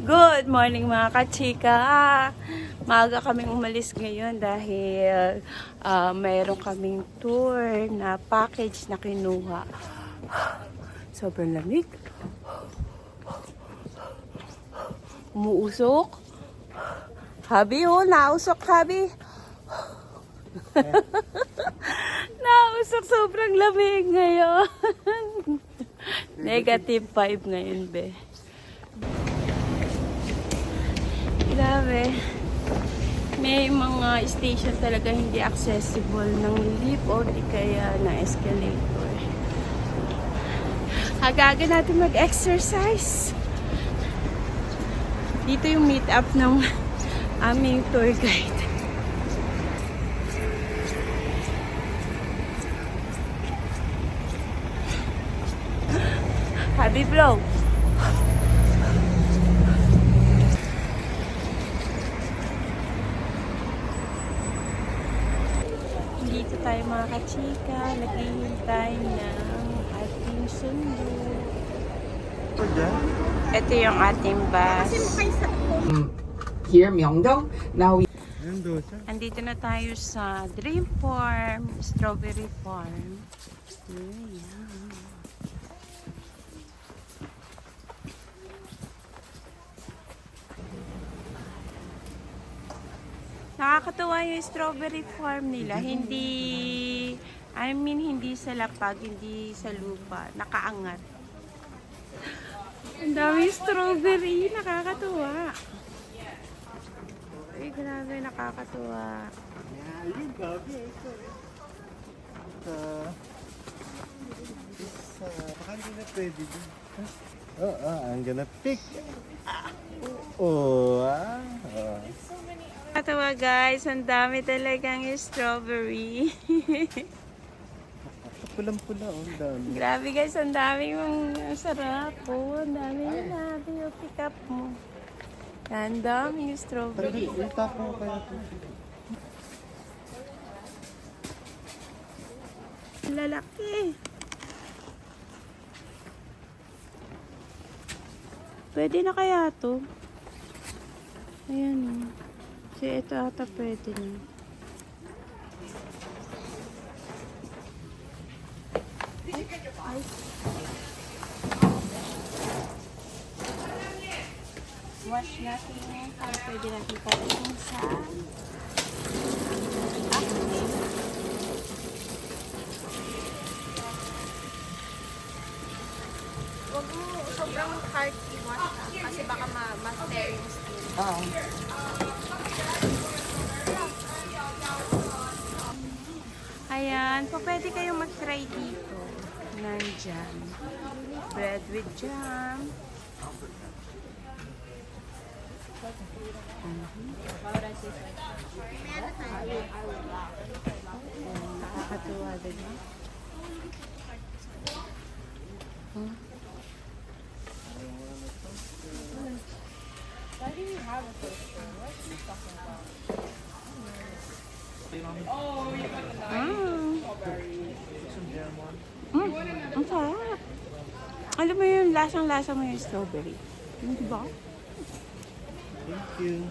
Good morning mga kachika! Maaga kaming umalis ngayon dahil mayroon kaming tour na package na kinuha. Sobrang lamig. Umuusok. Habi oh, nausok habi. Nausok, sobrang lamig ngayon. Negative 5 ngayon be. Grabe. May mga station talaga hindi accessible ng lift o di kaya na escalator. Agaga natin mag-exercise. Dito yung meet up ng aming tour guide. Happy vlog! Dito tayo mga kachika, naghihintay ng ating sundo. Ito yung ating bus. Here, Myeongdong. Now we Andito na tayo sa Dream Farm, Strawberry Farm. Ayan. Nakakatuwa yung strawberry farm nila. Hindi sa lapag, hindi sa lupa. Nakaangat. Ang daming strawberry. Nakakatuwa. Ay, grabe. Nakakatuwa. Baka hindi na pwede din. I'm gonna pick. Oh, Nakakatuwa guys. Ang dami talagang strawberry. Pulang-pula, oh, ang dami. Grabe guys. Ang dami ang sarap. Oh, ang dami yung pick up mo. Ang dami yung strawberry. Itap mo kaya ito. Lalaki. Pwede na kaya to? Ayan o. Kasi ito ata pwede na. Wash natin yan para pwede natin kainin sa Huwag mo sobrang hard i-wash kasi baka ma-tear yung skin. Ayan, po pwede kayong mag-try dito ng jam. Bread with jam. Nakakatuwa din. Ang sarap. Alam mo yung lasang-lasa mo yung strawberry. Di ba? Thank you.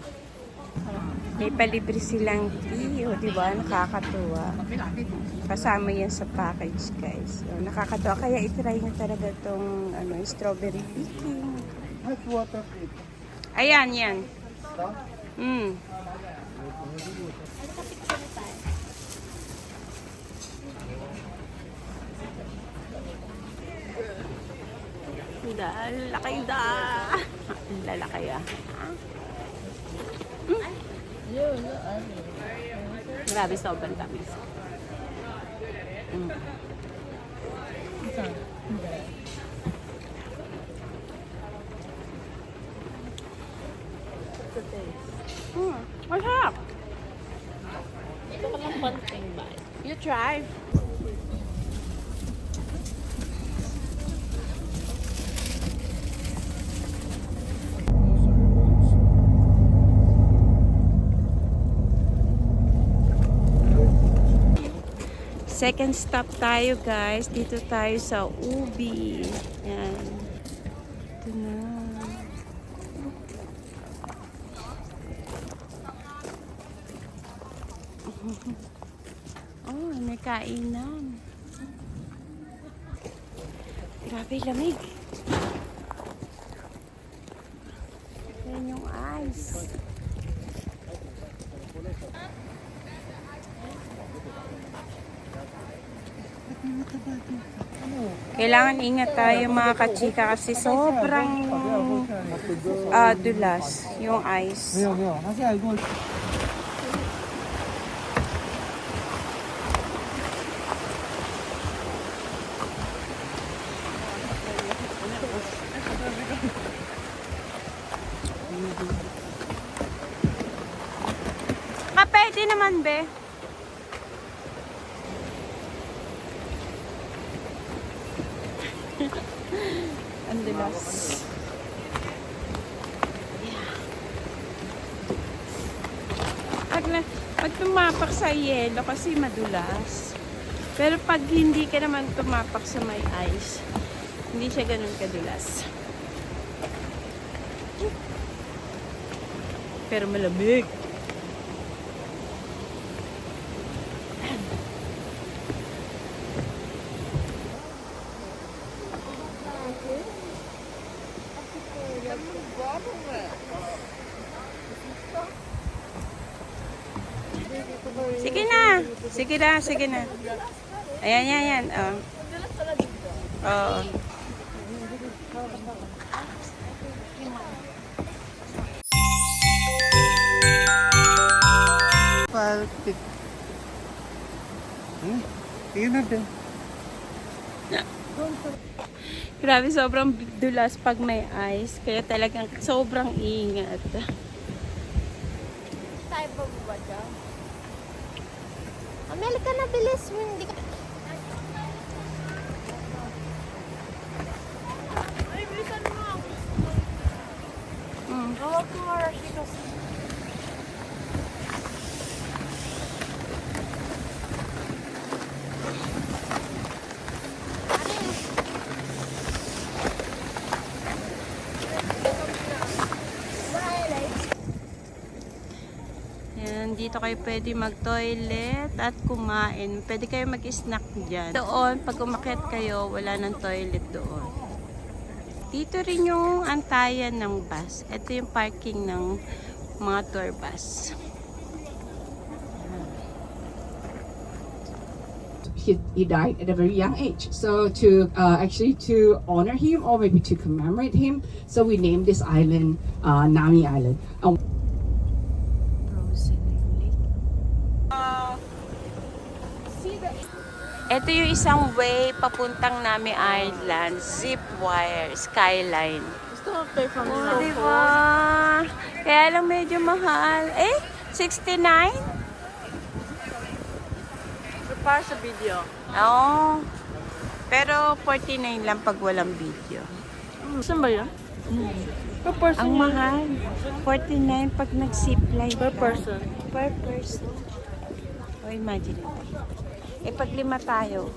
May palibre silang tea, o di ba? Nakakatuwa. Kasama yan sa package, guys. So, nakakatuwa. Kaya itry nyo talaga itong strawberry picking. Hot water plate. Ayan, yan. Lalaki da. Lalaki ah. Grabe, sobrang tamis. Masarap. Ito ka lang konting bite. You try. Second stop tayo guys. Dito tayo sa Ubi. Yan. Ito na. Oh, may kainan. Grabe lamig. Yan yung ice. Kailangan ingat tayo mga kachika kasi sobrang dulas yung ice. 왜요? 다시 알고. Pwede naman, be. Ang dulas. Pag tumapak sa yelo kasi madulas. Pero pag hindi ka naman tumapak sa may ice, hindi siya ganun kadulas. Pero malamig. Sige na. Sige na, sige na. Ayan, yan, yan. Oh. Oo. Palpit. Tingnan natin. Grabe, sobrang dulas pag may ice. Kaya talagang sobrang ingat. Tayo ba ba dyan? Amel ka na, bilis mo. Hindi ka... Ay, bilisan mo. Huwag ko ma-rush kasi. Yan, dito kayo pwede mag-toilet at kumain. Pwede kayo mag-snack dyan. Doon, pag umakyat kayo, wala ng toilet doon. Dito rin yung antayan ng bus. Ito yung parking ng mga tour bus. He died at a very young age. So to actually to honor him or maybe to commemorate him, so we named this island Nami Island. Ito yung isang way papuntang Nami Island, zip wire, skyline. Gusto ko pay from Oh, diba? Kaya lang medyo mahal. 69? Para sa video. Oo. Pero 49 lang pag walang video. Saan ba yun? Per person. Ang mahal. 49 pag nag-zipline. Per person. Per person. O, imagine ito. Pag 5 tayo.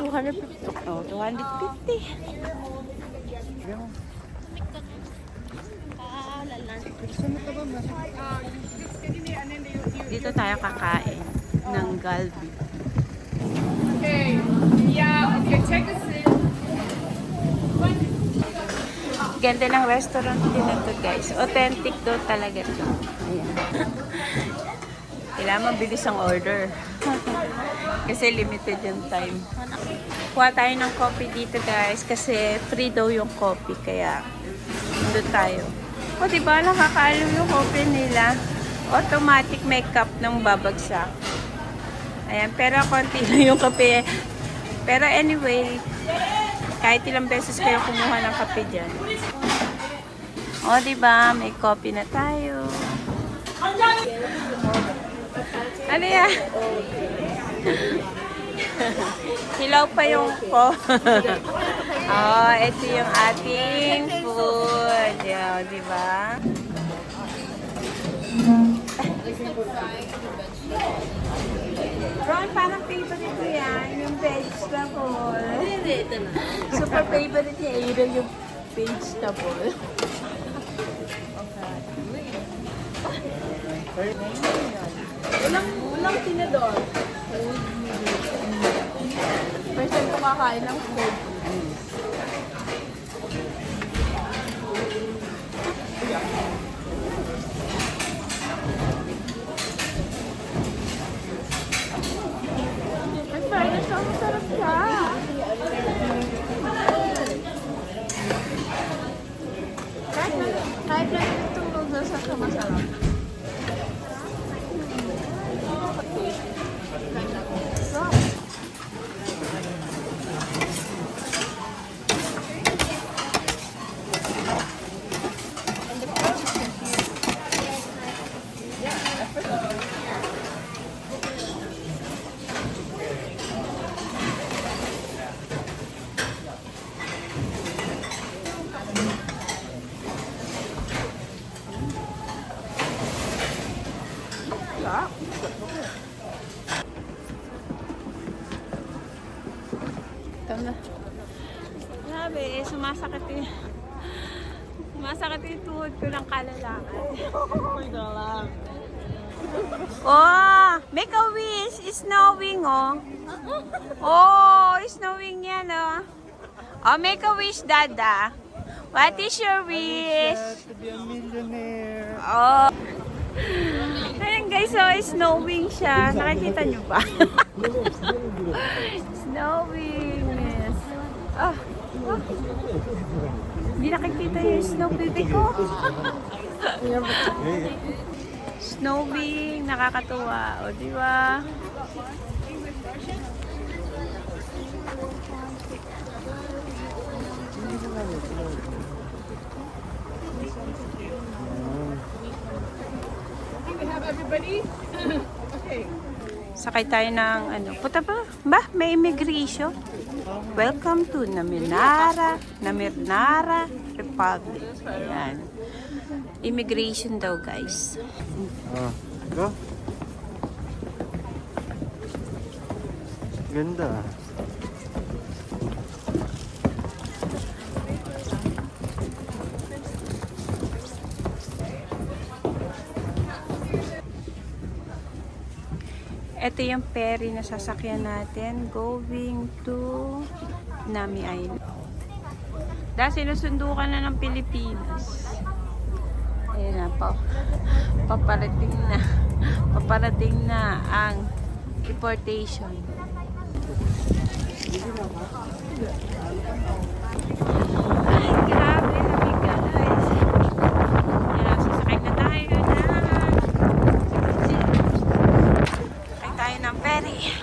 250. Oh, 250. Dito tayo kakain ng galbi. Okay. Yeah. Okay. Check this in. Ganda ng restaurant din na to, guys. Authentic daw talaga to. Ayan. Kailangan mabilis ang order. Kasi limited yung time. Kuha tayo ng coffee dito, guys. Kasi free daw yung coffee. Kaya, doon tayo. O, diba? Nakakaalam yung coffee nila. Automatic may cup ng babagsak. Ayan. Pero, konti lang yung kape. Pero, anyway, kahit ilang beses kayo kumuha ng kape dyan. O, diba? May coffee na tayo. Ano yan? Hilaw pa yung ko. Oh, ito yung ating food. Yan, di ba? Ron, parang favorite ko yan. Yung vegetable. Super favorite niya. Aaron yung vegetable. Okay. Walang ng tinador? First time ko kakain ng food. Ay, fairness, ang sarap siya. Kahit na itong noodles at masarap. Ito na. Grabe, sumasakit yung tuhod ko ng kalalakan. Oh, make a wish. It's snowing, oh. Oh, it's snowing yan, oh. Oh, make a wish, Dada. What is your wish? To be a millionaire. Oh. Ayan guys, so snowing siya. Nakikita nyo ba? Snowing. Yes. Oh. Oh. Hindi nakikita yung snow baby ko. Snowing. Nakakatuwa. O, di ba? Sakay tayo ng ano. Puta ba? May immigration. Welcome to Namirnara Republic. Ayan. Immigration daw, guys. Go. Ganda. Ito yung ferry na sasakyan natin going to Nami Island. Dahil sinusundo ka na ng Pilipinas. Ayan na po. Paparating na ang deportation. Ay, grabe. Nabigat, guys. Ayan, sasakay na tayo na. Tayo ng ferry.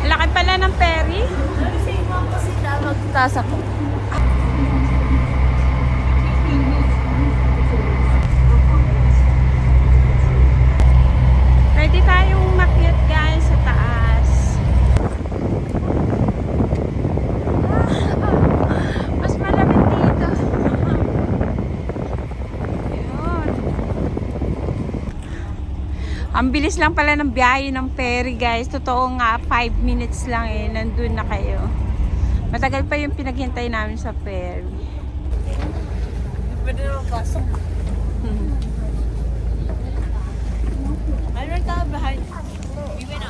Laki pala ng ferry. Taas ako. Pwede tayong makyat guys sa taas. Mas malamig dito. Ayun. Ang bilis lang pala ng biyahe ng ferry guys. Totoo nga, 5 minutes lang eh. Nandun na kayo. Matagal pa yung pinaghintay namin sa ferry. Pwede naman pasok. Mayroon ka behind. Iwi na.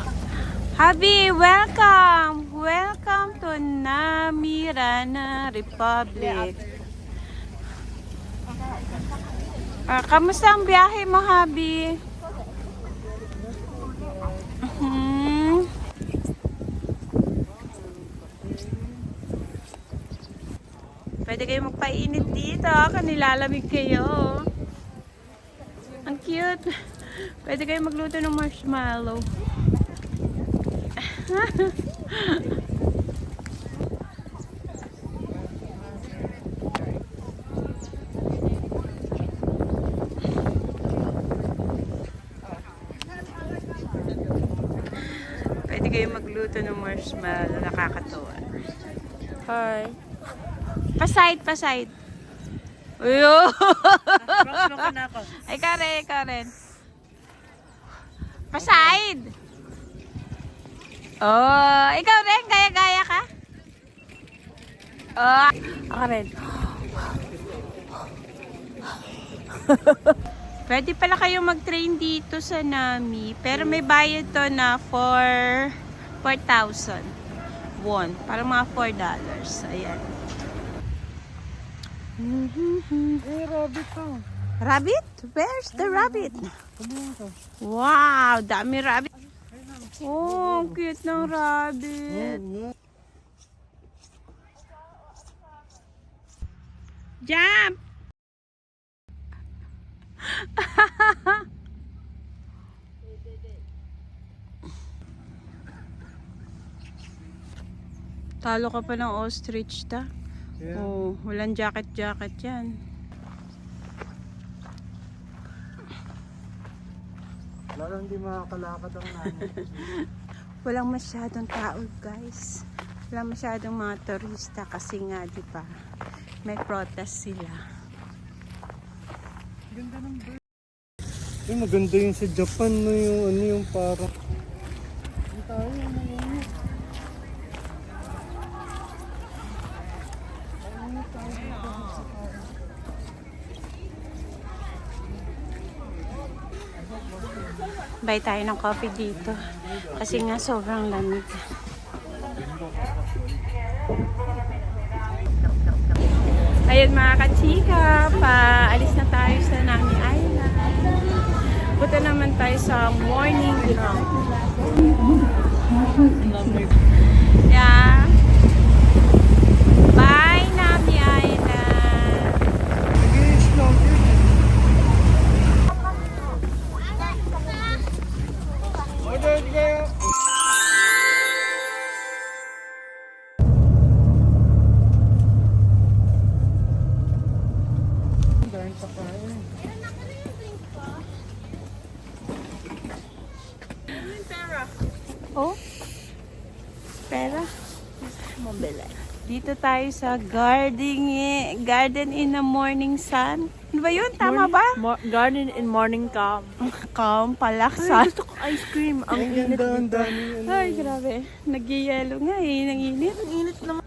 Habi, welcome! Welcome to Namirana Republic. Kamusta ang biyahe mo, Habi? Pwede kayo magpainit dito. Kanilalamig kayo. Ang cute. Pwede kayo magluto ng marshmallow. Pwede kayo magluto ng marshmallow. Nakakatuwa. Hi. Paside, paside. Uyo. Ay, Karen. Paside. Oh, ikaw rin, gaya-gaya ka? Ako rin. Pwede pala kayong mag-train dito sa Nami. Pero may bayad to na 4,000 won. Parang mga $4. Ayan. Rabbit to. Rabbit? Where's the rabbit? Tumingin ka. Wow! Dami rabbit. Oh, ang cute ng rabbit. Jump! Talo ka pa ng ostrich ta. Yeah. Oh, walang jacket yan. Lalo hindi makakalakad ang nanay. Walang masyadong tao, guys. Walang masyadong mga turista kasi nga, di ba? May protest sila. Ganda ng bird. Ay, maganda yung sa Japan, no? Yung ano yung parang... Ang tayo, ano yun? Buy tayo ng coffee dito. Kasi nga sobrang lamig. Ayun mga kachika, paalis na tayo sa Nami Island. Punta naman tayo sa morning drop. Yeah. Bye Nami Island. Nag-i-snow din. Order kayo. Dahil pa kain. Oh? Pera? Mabili. Dito tayo sa Garden in the Morning Sun. Ano ba yun? Tama ba? Garden in morning calm. Calm, palaksan. Gusto ko ice cream. Ang Ang init ganda, ang dito. dami. Ano. Ay, grabe. Nag-yelo nga eh. Nanginit. Ang init naman.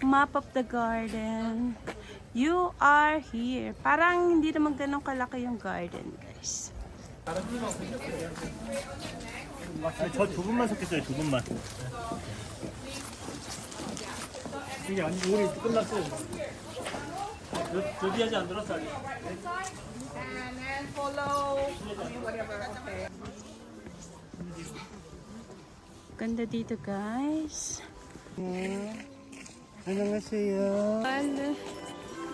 Map of the garden. You are here. Parang hindi naman ganun kalaki yung garden, guys. 저 두 분만 섞였어요, 두 분만. 이게 아니, 우리 끝났어요. 저기하지 안 들었어, 아직. Ganda dito, guys. 안녕하세요. Ano?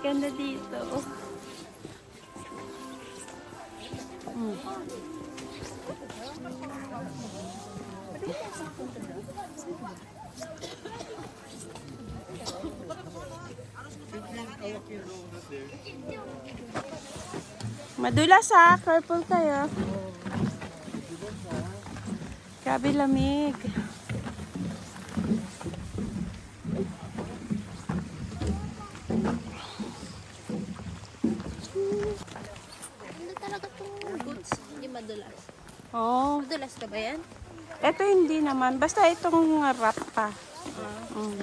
Ganda dito. Madulas ha, careful kayo. Grabe lamig. Ano talaga itong boots? Hindi madulas. Oh, Madulas ka ba yan? eto hindi naman. Basta itong wrap pa. Mm.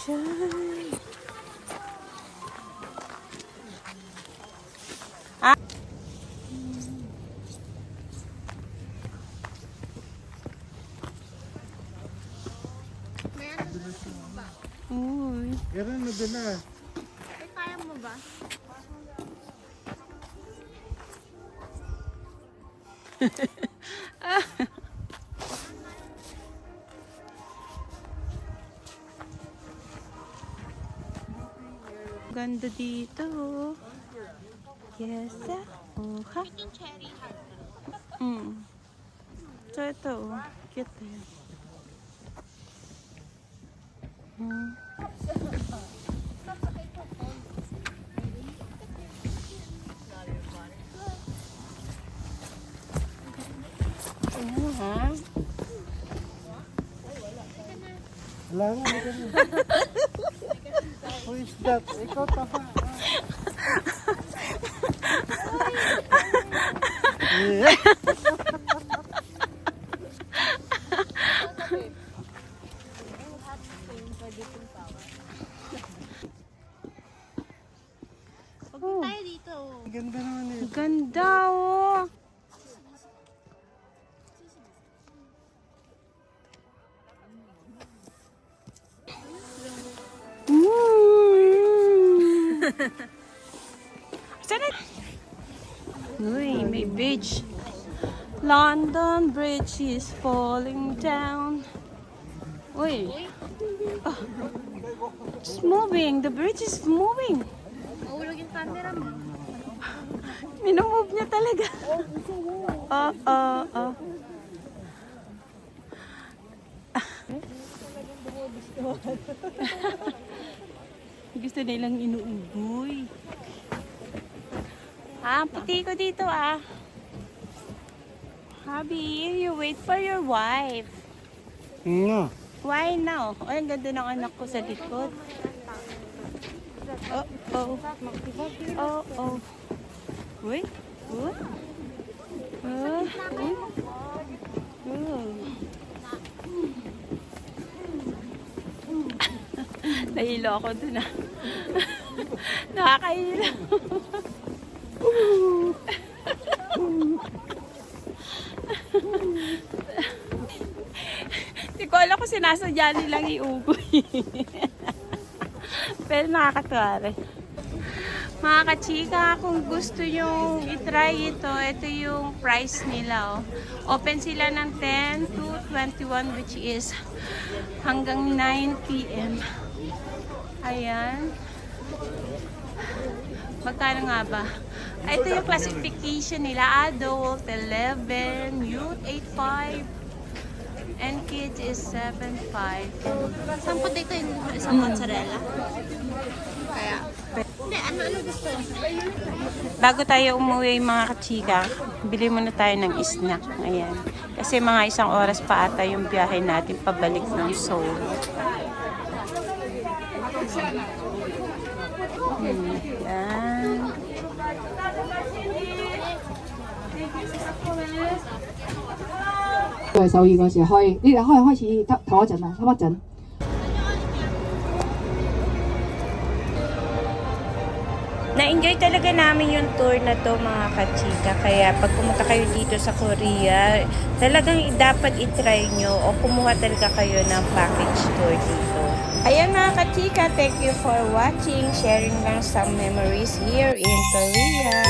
Diyan. Ah. Uy. Pero madalas. Ay, kaya mo ba? Ganda dito. Yes. Ha? Yung cherry heart. So ito, cute yan. Ayan ha. Wala nga, hindi ka na. Who is that? Ikaw pa pa. Yeah. Pag tayo dito. Ganda naman eh. Ganda, oh. Saan na? Uy, may bridge. London Bridge is falling down. Uy. Oh. It's moving. The bridge is moving. Mahulog yung camera mo. Minumove niya talaga. Gusto nilang inuuboy. Ang puti ko dito ah. Hubby, you wait for your wife. Nga. Why now? Ay, ang ganda ng anak ko sa likod. Oh, oh. Oh, oh. Uy. Uy. Oh. Uy. Oh. Nahilo ako dun ah. Nakakahilo. Hindi ko alam kung sinasadya nilang iugoy. Pero nakakatuwa rin. Mga kachika, kung gusto yung itry ito yung price nila. Oh. Open sila ng 10 to 21 which is hanggang 9 p.m. Ayan. Magkano nga ba? Ito yung classification nila. Adult, 11. Youth, 8.5. And kids is 7.5. Sampo dito yung isang mozzarella. Kaya. Hindi, ano gusto? Bago tayo umuwi mga kachika, bili muna tayo ng snack. Ayan. Kasi mga 1 oras pa ata yung biyahe natin pabalik ng Seoul. Ayan. 對首爾嗰時開，你哋開始唞一陣啦，唞一陣。 Na-enjoy talaga namin yung tour na to mga kachika. Kaya pag pumunta kayo dito sa Korea, talagang dapat itry nyo o kumuha talaga kayo ng package tour dito. Ayan mga kachika, thank you for watching. Sharing lang some memories here in Korea.